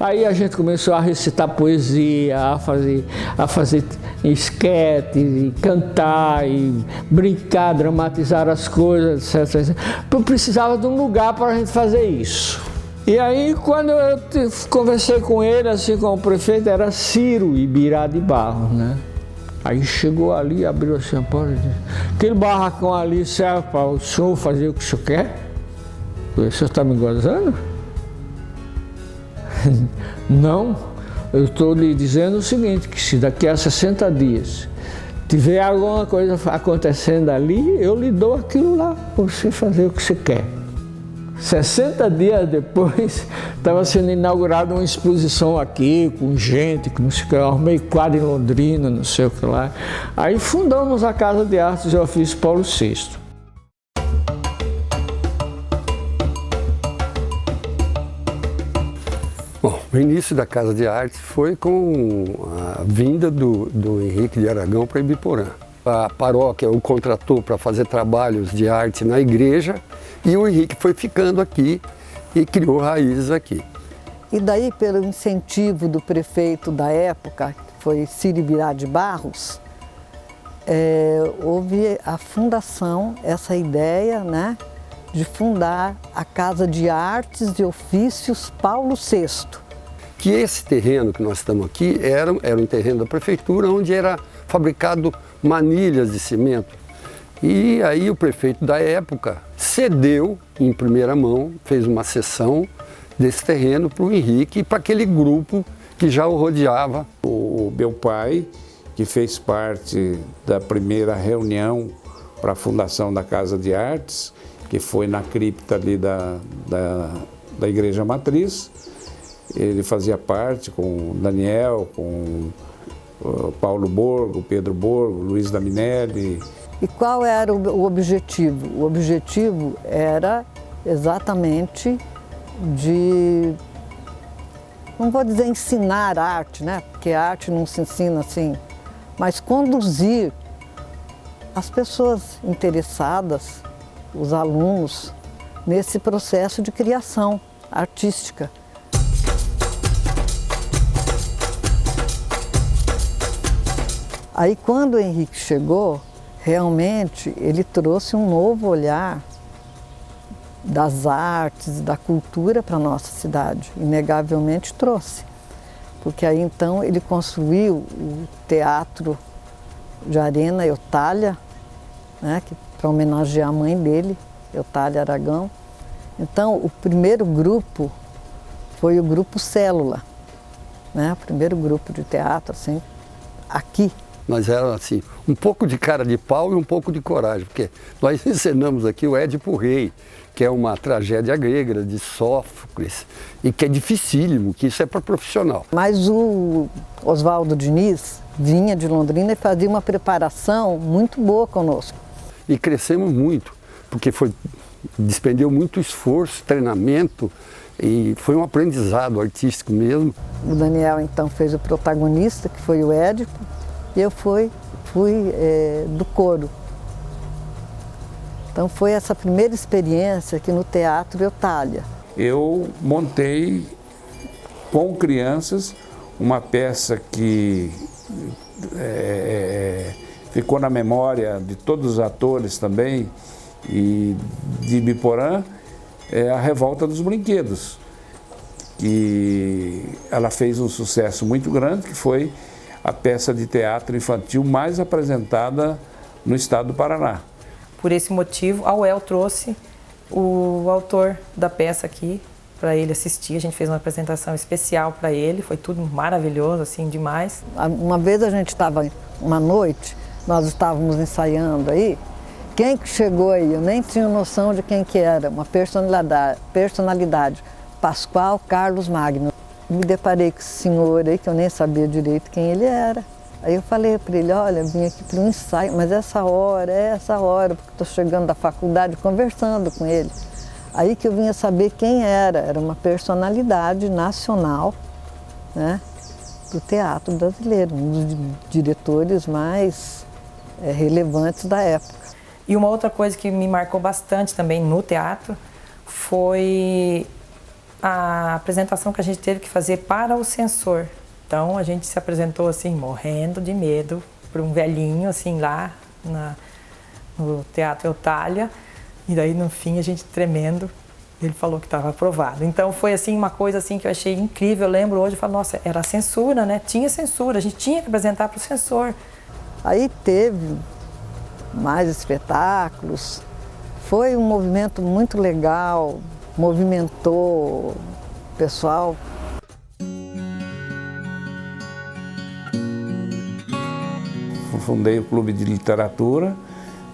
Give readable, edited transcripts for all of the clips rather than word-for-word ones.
Aí a gente começou a recitar poesia, a fazer esquete, cantar, e brincar, dramatizar as coisas, etc. Eu precisava de um lugar para a gente fazer isso. E aí, quando eu conversei com ele, assim, com o prefeito, era Ciro Ibirá de Barros, né? Aí chegou ali, abriu assim a porta e disse: aquele barracão ali serve para o senhor fazer o que o senhor quer? O senhor está me gozando? Não, eu estou lhe dizendo o seguinte, que se daqui a 60 dias tiver alguma coisa acontecendo ali, eu lhe dou aquilo lá para você fazer o que você quer. 60 dias depois, estava sendo inaugurada uma exposição aqui, com gente, que não sei o que, eu arrumei quadro em Londrina, não sei o que lá. Aí fundamos a Casa de Artes e Ofícios Paulo VI. Bom, o início da Casa de Arte foi com a vinda do Henrique de Aragão para Ibiporã. A paróquia o contratou para fazer trabalhos de arte na igreja e o Henrique foi ficando aqui e criou raízes aqui. E daí, pelo incentivo do prefeito da época, que foi Ciro Ibirá de Barros, houve a fundação, essa ideia, né, de fundar a Casa de Artes e Ofícios Paulo VI. Que esse terreno que nós estamos aqui era um terreno da prefeitura onde era fabricado manilhas de cimento. E aí o prefeito da época cedeu em primeira mão, fez uma cessão desse terreno para o Henrique e para aquele grupo que já o rodeava. O meu pai, que fez parte da primeira reunião para a fundação da Casa de Artes, que foi na cripta ali da Igreja Matriz, ele fazia parte com o Daniel, com Paulo Borgo, Pedro Borgo, Luiz Daminelli. E qual era o objetivo? O objetivo era exatamente de, não vou dizer ensinar arte, né? Porque a arte não se ensina assim, mas conduzir as pessoas interessadas, os alunos, nesse processo de criação artística. Aí, quando o Henrique chegou, realmente ele trouxe um novo olhar das artes, da cultura para a nossa cidade. Inegavelmente trouxe. Porque aí, então, ele construiu o Teatro de Arena Eutália, né, para homenagear a mãe dele, Eutália Aragão. Então, o primeiro grupo foi o Grupo Célula, né, o primeiro grupo de teatro, assim, aqui. Nós éramos assim, um pouco de cara de pau e um pouco de coragem, porque nós encenamos aqui o Édipo Rei, que é uma tragédia grega de Sófocles, e que é dificílimo, que isso é para profissional. Mas o Oswaldo Diniz vinha de Londrina e fazia uma preparação muito boa conosco. E crescemos muito, porque despendeu muito esforço, treinamento, e foi um aprendizado artístico mesmo. O Daniel, então, fez o protagonista, que foi o Édipo, e eu fui do coro. Então foi essa primeira experiência aqui no Teatro Eutália. Eu montei com crianças uma peça que ficou na memória de todos os atores também e de Ibiporã, a Revolta dos Brinquedos. E ela fez um sucesso muito grande, que foi a peça de teatro infantil mais apresentada no estado do Paraná. Por esse motivo, a UEL trouxe o autor da peça aqui para ele assistir. A gente fez uma apresentação especial para ele, foi tudo maravilhoso, assim, demais. Uma vez a gente estava, uma noite, nós estávamos ensaiando aí, quem que chegou aí? Eu nem tinha noção de quem que era, uma personalidade, Pascoal Carlos Magno. Me deparei com esse senhor aí, que eu nem sabia direito quem ele era. Aí eu falei para ele: olha, vim aqui para um ensaio, mas essa hora, porque estou chegando da faculdade, conversando com ele. Aí que eu vinha saber quem era uma personalidade nacional, né, do teatro brasileiro, um dos diretores mais relevantes da época. E uma outra coisa que me marcou bastante também no teatro foi a apresentação que a gente teve que fazer para o censor. Então a gente se apresentou assim, morrendo de medo, para um velhinho assim lá no Teatro Eutália. E daí no fim a gente tremendo, ele falou que estava aprovado. Então foi assim uma coisa assim que eu achei incrível. Eu lembro hoje, eu falo, nossa, era censura, né? Tinha censura, a gente tinha que apresentar para o censor. Aí teve mais espetáculos. Foi um movimento muito legal, movimentou o pessoal. Fundei o Clube de Literatura,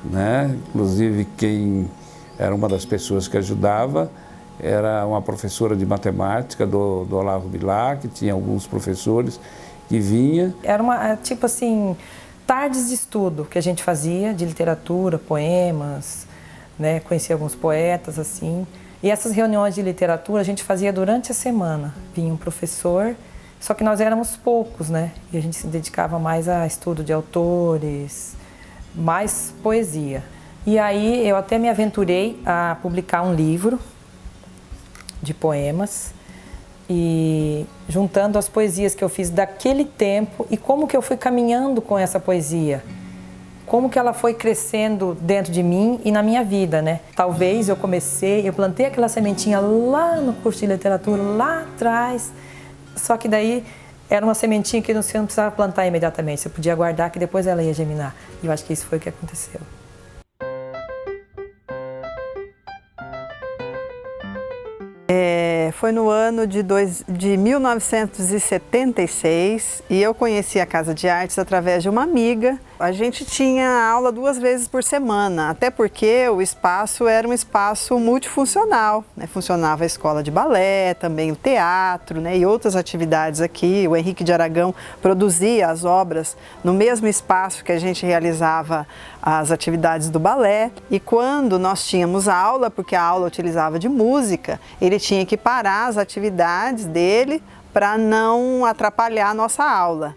né? Inclusive quem era uma das pessoas que ajudava era uma professora de matemática do Olavo Bilac, que tinha alguns professores que vinha. Era tipo assim, tardes de estudo que a gente fazia de literatura, poemas, né? Conhecia alguns poetas assim. E essas reuniões de literatura a gente fazia durante a semana. Vinha um professor, só que nós éramos poucos, né? E a gente se dedicava mais a estudo de autores, mais poesia. E aí eu até me aventurei a publicar um livro de poemas e juntando as poesias que eu fiz daquele tempo e como que eu fui caminhando com essa poesia. Como que ela foi crescendo dentro de mim e na minha vida, né? Talvez eu plantei aquela sementinha lá no curso de literatura, lá atrás, só que daí era uma sementinha que você não precisava plantar imediatamente, você podia guardar que depois ela ia germinar. E eu acho que isso foi o que aconteceu. Foi no ano de 1976 e eu conheci a Casa de Artes através de uma amiga. A gente tinha aula 2 vezes por semana, até porque o espaço era um espaço multifuncional, né? Funcionava a escola de balé, também o teatro, né? E outras atividades aqui. O Henrique de Aragão produzia as obras no mesmo espaço que a gente realizava as atividades do balé. E quando nós tínhamos aula, porque a aula utilizava de música, ele tinha que parar as atividades dele para não atrapalhar a nossa aula.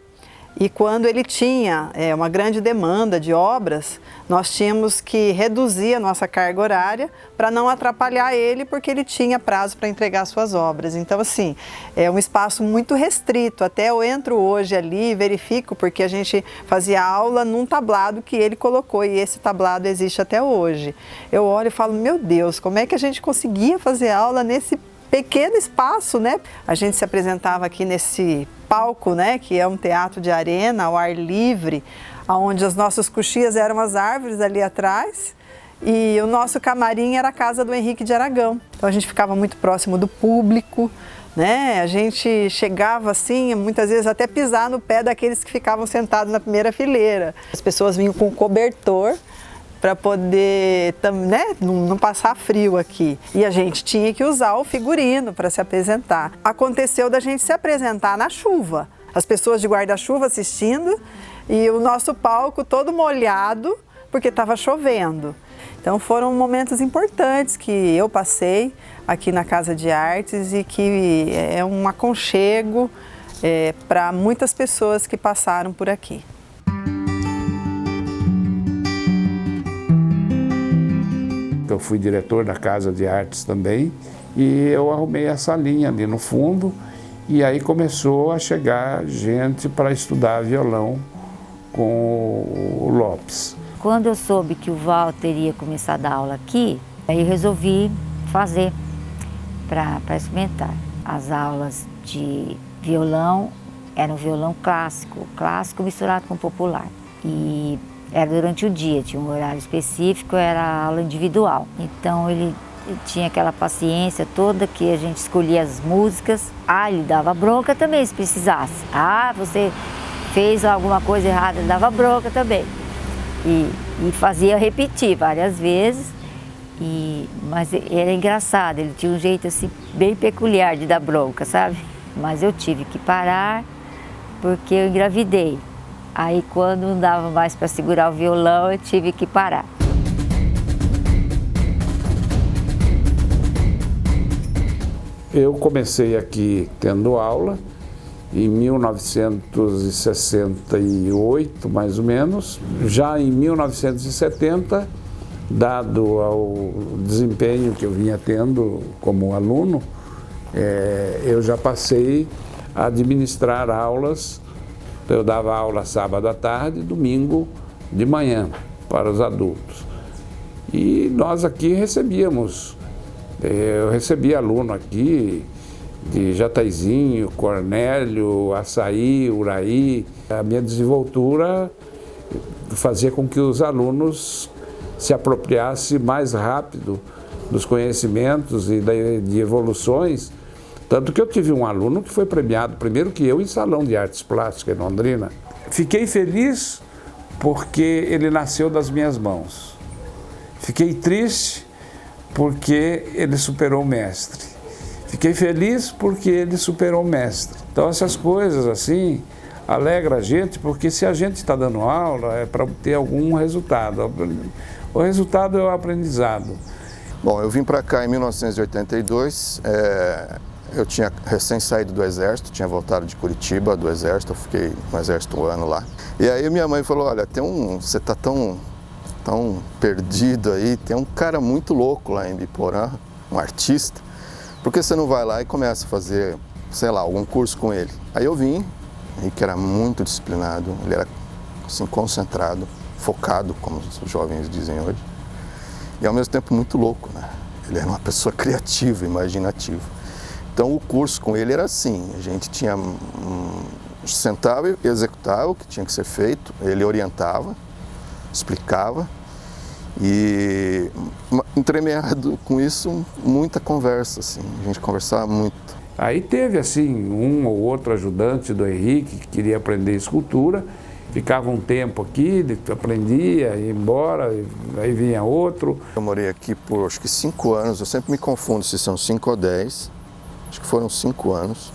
E quando ele tinha uma grande demanda de obras, nós tínhamos que reduzir a nossa carga horária para não atrapalhar ele, porque ele tinha prazo para entregar suas obras. Então, assim, é um espaço muito restrito. Até eu entro hoje ali e verifico, porque a gente fazia aula num tablado que ele colocou e esse tablado existe até hoje. Eu olho e falo, meu Deus, como é que a gente conseguia fazer aula nesse pequeno espaço, né? A gente se apresentava aqui nesse palco, né, que é um teatro de arena, ao ar livre, onde as nossas coxias eram as árvores ali atrás e o nosso camarim era a casa do Henrique de Aragão. Então a gente ficava muito próximo do público, né? A gente chegava assim, muitas vezes até pisar no pé daqueles que ficavam sentados na primeira fileira. As pessoas vinham com cobertor para poder, né, não passar frio aqui. E a gente tinha que usar o figurino para se apresentar. Aconteceu da gente se apresentar na chuva. As pessoas de guarda-chuva assistindo e o nosso palco todo molhado porque estava chovendo. Então foram momentos importantes que eu passei aqui na Casa de Artes e que é um aconchego para muitas pessoas que passaram por aqui. Eu fui diretor da Casa de Artes também e eu arrumei essa linha ali no fundo e aí começou a chegar gente para estudar violão com o Lopes. Quando eu soube que o Walter ia começar a dar aula aqui, aí eu resolvi fazer para experimentar. As aulas de violão eram violão clássico misturado com popular. E era durante o dia, tinha um horário específico, era aula individual. Então ele tinha aquela paciência toda que a gente escolhia as músicas. Ele dava bronca também se precisasse. Você fez alguma coisa errada, ele dava bronca também. E fazia repetir várias vezes, mas era engraçado, ele tinha um jeito assim bem peculiar de dar bronca, sabe? Mas eu tive que parar porque eu engravidei. Aí quando não dava mais para segurar o violão, eu tive que parar. Eu comecei aqui tendo aula em 1968, mais ou menos. Já em 1970, dado ao desempenho que eu vinha tendo como aluno, eu já passei a administrar aulas. Eu dava aula sábado à tarde e domingo de manhã para os adultos. E nós aqui recebíamos, eu recebia aluno aqui de Jataizinho, Cornélio, Açaí, Uraí. A minha desenvoltura fazia com que os alunos se apropriassem mais rápido dos conhecimentos e de evoluções. Tanto que eu tive um aluno que foi premiado primeiro que eu em Salão de Artes Plásticas em Londrina. Fiquei feliz porque ele nasceu das minhas mãos. Fiquei triste porque ele superou o mestre. Fiquei feliz porque ele superou o mestre. Então essas coisas assim alegram a gente, porque se a gente está dando aula é para obter algum resultado. O resultado é o aprendizado. Bom, eu vim para cá em 1982. Eu tinha recém saído do Exército, tinha voltado de Curitiba do Exército, eu fiquei no Exército um ano lá. E aí minha mãe falou, olha, você está tão perdido aí, tem um cara muito louco lá em Ibiporã, um artista, por que você não vai lá e começa a fazer, sei lá, algum curso com ele? Aí eu vim, que era muito disciplinado, ele era assim, concentrado, focado, como os jovens dizem hoje, e ao mesmo tempo muito louco, né? Ele era uma pessoa criativa, imaginativa. Então o curso com ele era assim, a gente sentava e executava o que tinha que ser feito, ele orientava, explicava e entremeado com isso, muita conversa, assim, a gente conversava muito. Aí teve assim um ou outro ajudante do Henrique que queria aprender escultura, ficava um tempo aqui, aprendia, ia embora, aí vinha outro. Eu morei aqui por acho que 5 anos, eu sempre me confundo se são 5 ou 10. Acho que foram 5 anos.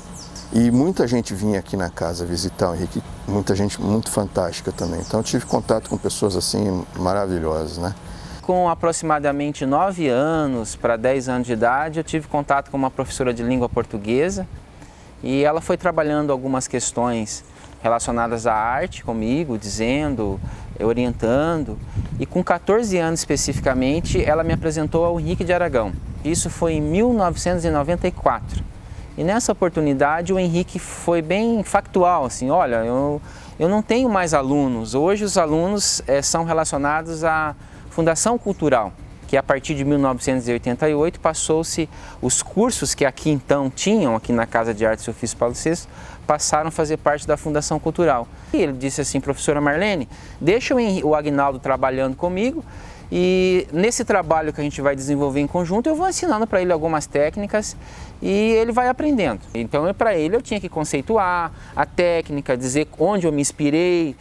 E muita gente vinha aqui na casa visitar o Henrique, muita gente muito fantástica também. Então eu tive contato com pessoas assim maravilhosas, né? Com aproximadamente 9 anos para 10 anos de idade, eu tive contato com uma professora de língua portuguesa e ela foi trabalhando algumas questões relacionadas à arte comigo, dizendo, orientando. E com 14 anos especificamente, ela me apresentou ao Henrique de Aragão. Isso foi em 1994. E nessa oportunidade o Henrique foi bem factual, assim, olha, eu não tenho mais alunos. Hoje os alunos são relacionados à Fundação Cultural, que a partir de 1988 passou-se os cursos que aqui então tinham, aqui na Casa de Artes e Ofício Paulo VI, passaram a fazer parte da Fundação Cultural. E ele disse assim, professora Marlene, deixa o Aguinaldo trabalhando comigo, e nesse trabalho que a gente vai desenvolver em conjunto, eu vou ensinando para ele algumas técnicas e ele vai aprendendo. Então, para ele, eu tinha que conceituar a técnica, dizer onde eu me inspirei,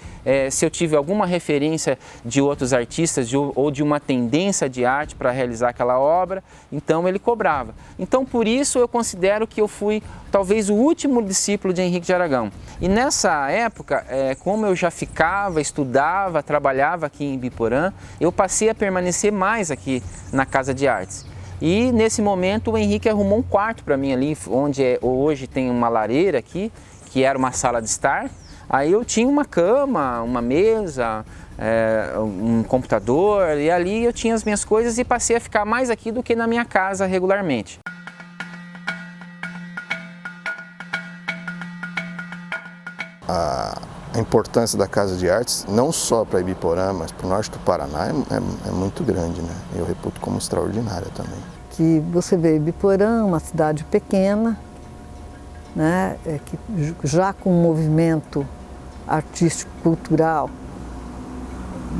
se eu tive alguma referência de outros artistas ou de uma tendência de arte para realizar aquela obra, então ele cobrava. Então, por isso, eu considero que eu fui talvez o último discípulo de Henrique de Aragão. E nessa época, como eu já ficava, estudava, trabalhava aqui em Ibiporã, eu passei a permanecer mais aqui na Casa de Artes. E nesse momento o Henrique arrumou um quarto para mim ali, onde hoje tem uma lareira aqui, que era uma sala de estar. Aí eu tinha uma cama, uma mesa, um computador, e ali eu tinha as minhas coisas e passei a ficar mais aqui do que na minha casa regularmente. A importância da Casa de Artes, não só para Ibiporã, mas para o norte do Paraná, é muito grande, né? Eu reputo como extraordinária também. Que você vê Ibiporã, uma cidade pequena, né? Que já com um movimento artístico-cultural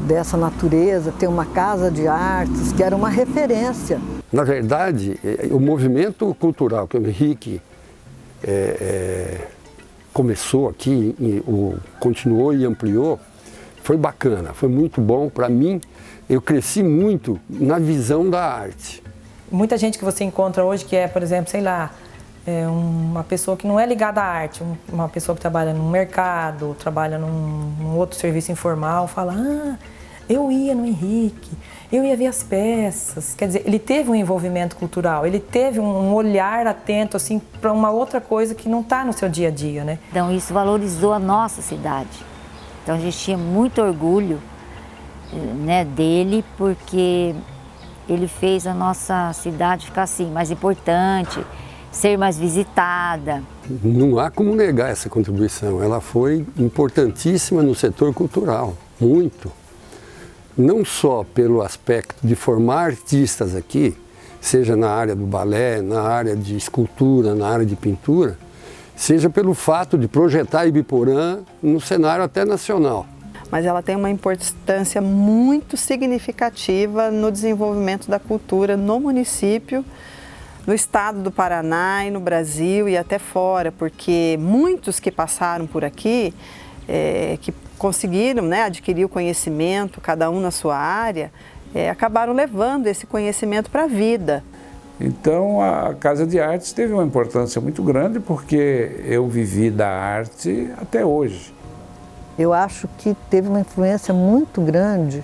dessa natureza, ter uma casa de artes que era uma referência. Na verdade, o movimento cultural que o Henrique começou aqui, continuou e ampliou, foi bacana, foi muito bom para mim. Eu cresci muito na visão da arte. Muita gente que você encontra hoje que por exemplo, sei lá, uma pessoa que não é ligada à arte, uma pessoa que trabalha no mercado, trabalha num outro serviço informal, fala, eu ia no Henrique, eu ia ver as peças. Quer dizer, ele teve um envolvimento cultural, ele teve um olhar atento assim, para uma outra coisa que não está no seu dia a dia, né? Então isso valorizou a nossa cidade. Então a gente tinha muito orgulho, né, dele, porque ele fez a nossa cidade ficar assim, mais importante, ser mais visitada. Não há como negar essa contribuição. Ela foi importantíssima no setor cultural, muito. Não só pelo aspecto de formar artistas aqui, seja na área do balé, na área de escultura, na área de pintura, seja pelo fato de projetar Ibiporã no cenário até nacional. Mas ela tem uma importância muito significativa no desenvolvimento da cultura no município, no estado do Paraná e no Brasil e até fora, porque muitos que passaram por aqui, que conseguiram, né, adquirir o conhecimento, cada um na sua área, acabaram levando esse conhecimento para a vida. Então a Casa de Artes teve uma importância muito grande porque eu vivi da arte até hoje. Eu acho que teve uma influência muito grande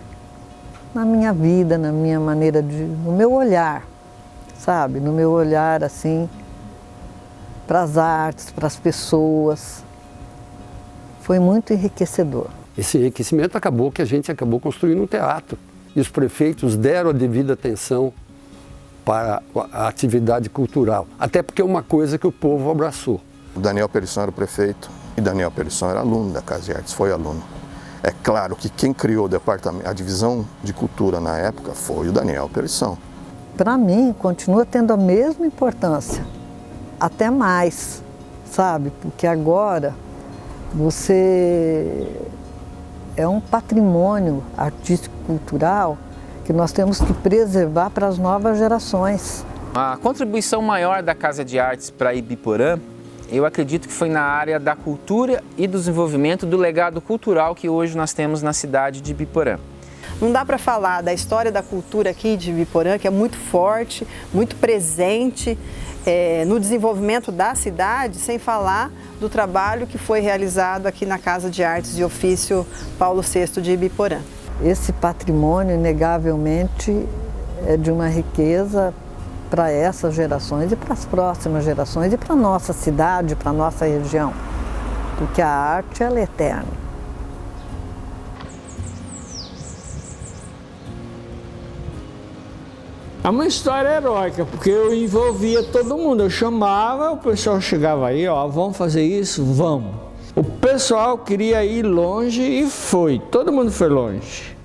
na minha vida, na minha maneira no meu olhar, sabe? No meu olhar, assim, para as artes, para as pessoas. Foi muito enriquecedor. Esse enriquecimento acabou que a gente acabou construindo um teatro. E os prefeitos deram a devida atenção para a atividade cultural. Até porque é uma coisa que o povo abraçou. O Daniel Perisson era o prefeito e Daniel Perisson era aluno da Casa de Artes, foi aluno. É claro que quem criou o departamento, a divisão de cultura na época foi o Daniel Perisson. Para mim, continua tendo a mesma importância, até mais, sabe? Porque agora você é um patrimônio artístico-cultural que nós temos que preservar para as novas gerações. A contribuição maior da Casa de Artes para Ibiporã, eu acredito que foi na área da cultura e do desenvolvimento do legado cultural que hoje nós temos na cidade de Ibiporã. Não dá para falar da história da cultura aqui de Ibiporã, que é muito forte, muito presente no desenvolvimento da cidade, sem falar do trabalho que foi realizado aqui na Casa de Artes e Ofício Paulo VI de Ibiporã. Esse patrimônio, inegavelmente, é de uma riqueza para essas gerações e para as próximas gerações e para a nossa cidade, para a nossa região, porque a arte ela é eterna. É uma história heróica, porque eu envolvia todo mundo, eu chamava, o pessoal chegava aí, ó, vamos fazer isso? Vamos. O pessoal queria ir longe e foi, todo mundo foi longe.